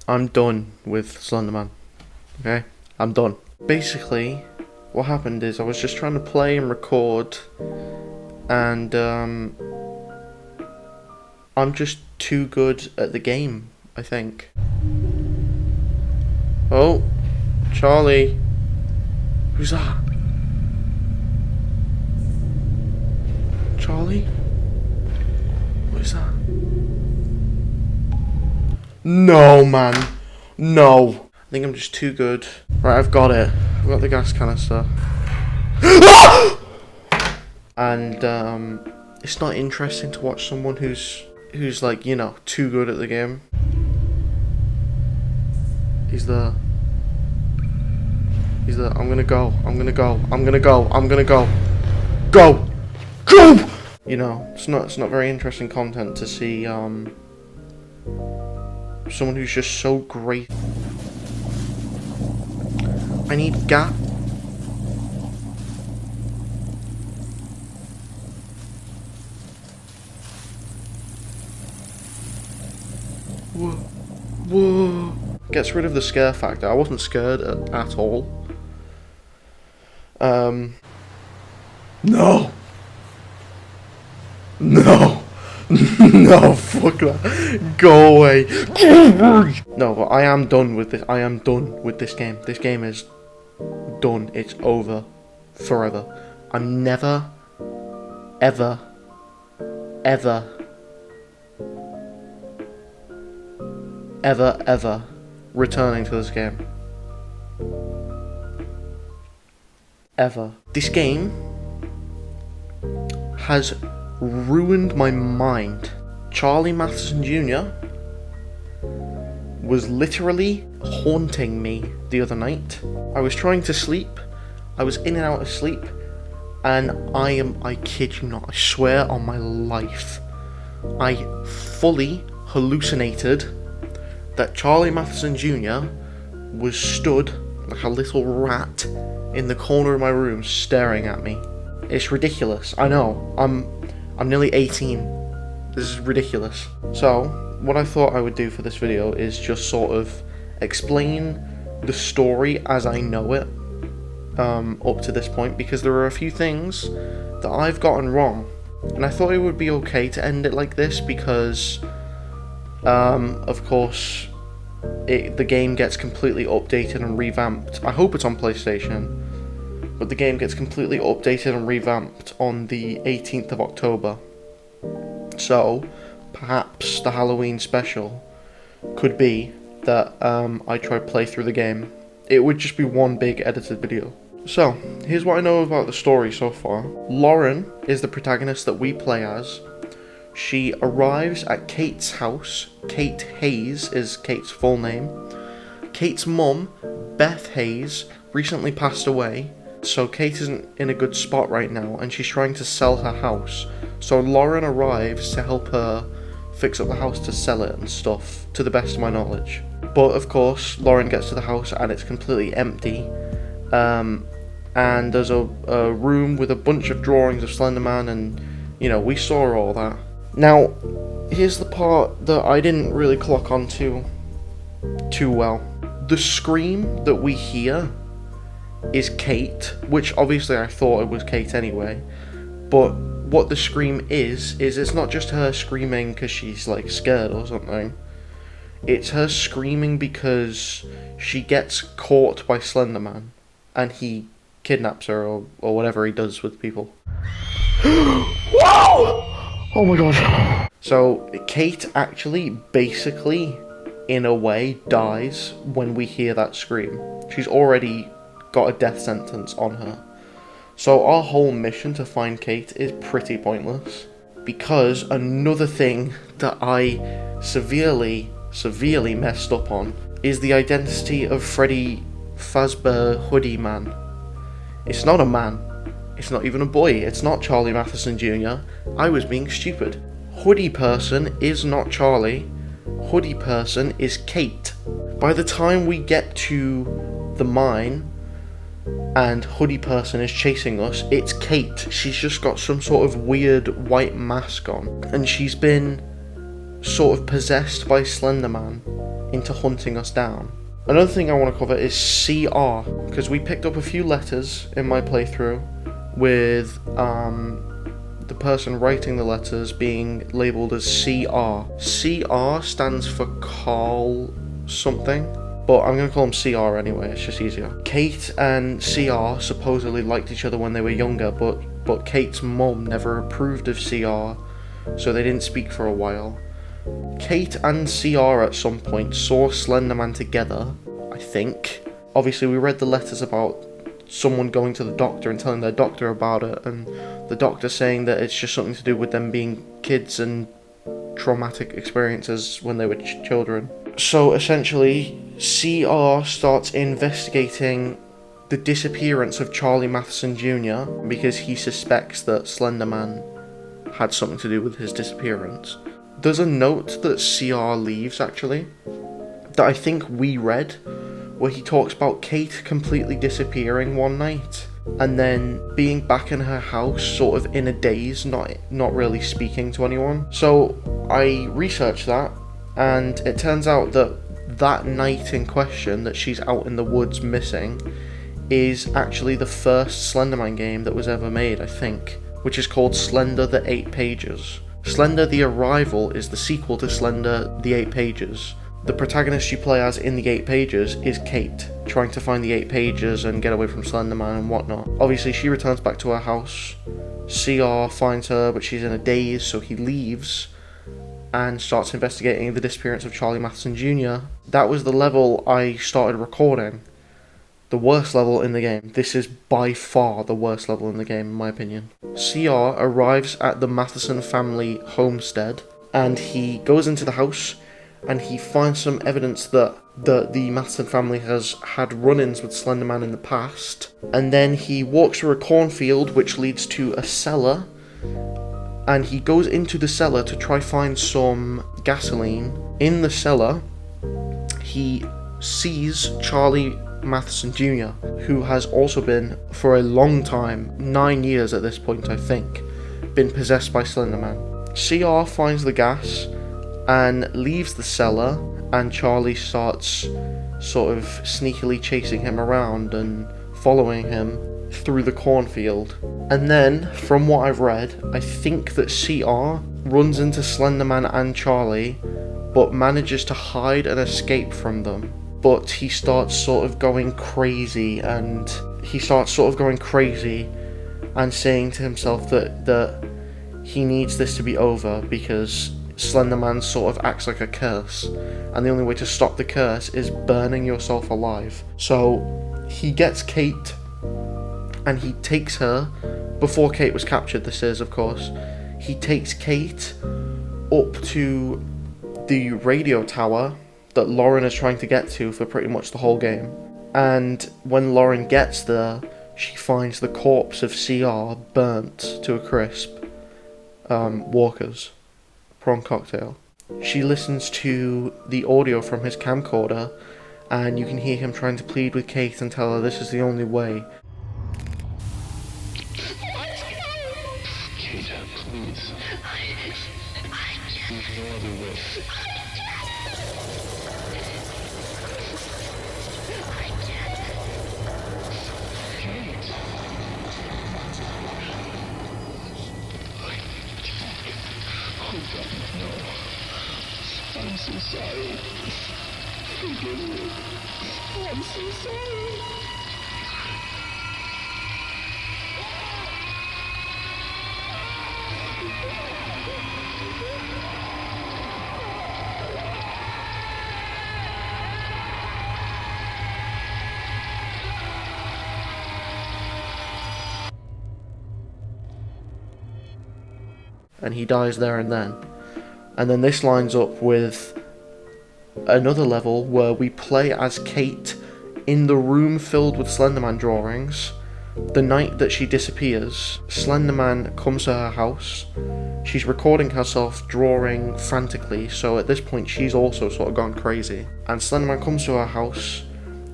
I'm done with Slenderman. Okay? I'm done. Basically, what happened is I was just trying to play and record, and I'm just too good at the game, I think. Oh, Charlie. Who's that? Charlie? What is that? No, man. No. I think I'm just too good. Right, I've got it. I've got the gas canister. And it's not interesting to watch someone who's like, you know, too good at the game. He's there. He's there. I'm gonna go. I'm gonna go. I'm gonna go. I'm gonna go. Go! Go! You know, it's not very interesting content to see someone who's just so great. I need gap. Whoa. Whoa. Gets rid of the scare factor. I wasn't scared at all. No! No! No, fuck that. Go away. No, but I am done with this. I am done with this game. This game is done. It's over. Forever. I'm never, ever, ever, ever, ever returning to this game. Ever. This game has ruined my mind. Charlie Matheson Jr. was literally haunting me the other night. I was trying to sleep. I was in and out of sleep. And I kid you not, I swear on my life, I fully hallucinated that Charlie Matheson Jr. was stood like a little rat in the corner of my room staring at me. It's ridiculous. I know. I'm nearly 18. This is ridiculous. So, what I thought I would do for this video is just sort of explain the story as I know it up to this point, because there are a few things that I've gotten wrong. And I thought it would be okay to end it like this because, of course, the game gets completely updated and revamped. I hope it's on PlayStation. But the game gets completely updated and revamped on the 18th of October. So, perhaps the Halloween special could be that I try to play through the game. It would just be one big edited video. So, here's what I know about the story so far. Lauren is the protagonist that we play as. She arrives at Kate's house. Kate Hayes is Kate's full name. Kate's mum, Beth Hayes, recently passed away. So Kate isn't in a good spot right now, and she's trying to sell her house. So Lauren arrives to help her fix up the house to sell it and stuff, to the best of my knowledge. But of course, Lauren gets to the house and it's completely empty. And there's a room with a bunch of drawings of Slenderman, and, you know, we saw all that. Now, here's the part that I didn't really clock on to too well. The scream that we hear is Kate, which obviously I thought it was Kate anyway, but what the scream is it's not just her screaming because she's like scared or something. It's her screaming because she gets caught by Slenderman and he kidnaps her or whatever he does with people. Whoa! Oh my god. So Kate actually basically in a way dies when we hear that scream. She's already got a death sentence on her. So our whole mission to find Kate is pretty pointless. Because another thing that I severely messed up on is the identity of Freddy Fazbear Hoodie Man. It's not a man. It's not even a boy. It's not Charlie Matheson Jr. I was being stupid. Hoodie Person is not Charlie. Hoodie Person is Kate. By the time we get to the mine, and Hoodie Person is chasing us, it's Kate. She's just got some sort of weird white mask on, and she's been sort of possessed by Slender Man into hunting us down. Another thing I want to cover is CR, because we picked up a few letters in my playthrough with the person writing the letters being labelled as CR. CR stands for Carl something, but I'm going to call him CR anyway, it's just easier. Kate and CR supposedly liked each other when they were younger, but Kate's mum never approved of CR, so they didn't speak for a while. Kate and CR at some point saw Slender Man together, I think. Obviously we read the letters about someone going to the doctor and telling their doctor about it, and the doctor saying that it's just something to do with them being kids and traumatic experiences when they were children. So essentially, CR starts investigating the disappearance of Charlie Matheson Jr. because he suspects that Slender Man had something to do with his disappearance. There's a note that CR leaves, actually, that I think we read, where he talks about Kate completely disappearing one night and then being back in her house sort of in a daze, not really speaking to anyone. So I researched that, and it turns out that night in question that she's out in the woods missing is actually the first Slenderman game that was ever made, I think, which is called Slender the 8 Pages. Slender the Arrival is the sequel to Slender the 8 Pages. The protagonist you play as in the 8 Pages is Kate, trying to find the 8 Pages and get away from Slenderman and whatnot. Obviously, she returns back to her house. CR finds her, but she's in a daze, so he leaves and starts investigating the disappearance of Charlie Matheson Jr. That was the level I started recording. The worst level in the game. This is by far the worst level in the game, in my opinion. CR arrives at the Matheson family homestead, and he goes into the house, and he finds some evidence that the Matheson family has had run-ins with Slenderman in the past. And then he walks through a cornfield, which leads to a cellar, and he goes into the cellar to try find some gasoline. In the cellar, he sees Charlie Matheson Jr., who has also been, for a long time, 9 years at this point I think, been possessed by Slenderman. CR finds the gas and leaves the cellar, and Charlie starts sort of sneakily chasing him around and following him through the cornfield. And then, from what I've read, I think that CR runs into Slenderman and Charlie, but manages to hide and escape from them. But he starts sort of going crazy and saying to himself that he needs this to be over because Slenderman sort of acts like a curse, and the only way to stop the curse is burning yourself alive. So he gets Kate and he takes her, before Kate was captured this is, of course, he takes Kate up to the radio tower that Lauren is trying to get to for pretty much the whole game. And when Lauren gets there, she finds the corpse of CR burnt to a crisp. Walker's prawn cocktail. She listens to the audio from his camcorder, and you can hear him trying to plead with Kate and tell her this is the only way. Kate, please. There's no other way. I'm so sorry. Forgive me. I'm so sorry. And he dies there and then. And then this lines up with another level where we play as Kate in the room filled with Slenderman drawings. The night that she disappears, Slenderman comes to her house. She's recording herself drawing frantically, so at this point she's also sort of gone crazy. And Slenderman comes to her house,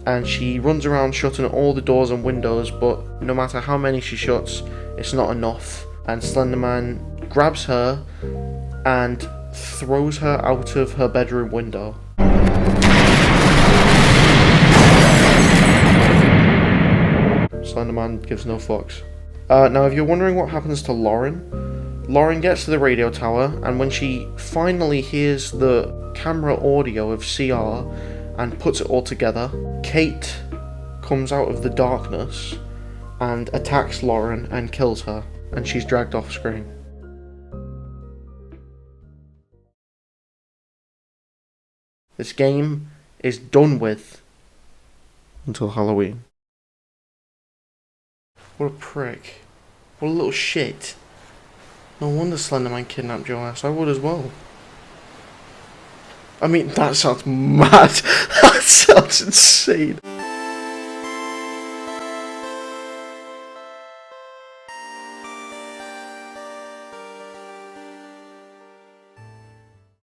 and she runs around shutting all the doors and windows, but no matter how many she shuts, it's not enough. And Slenderman grabs her and throws her out of her bedroom window. Slenderman gives no fucks. Now, if you're wondering what happens to Lauren, Lauren gets to the radio tower, and when she finally hears the camera audio of CR and puts it all together, Kate comes out of the darkness and attacks Lauren and kills her, and she's dragged off screen. This game is done with until Halloween. What a prick. What a little shit. No wonder Slenderman kidnapped your ass. I would as well. I mean, that sounds mad. That sounds insane.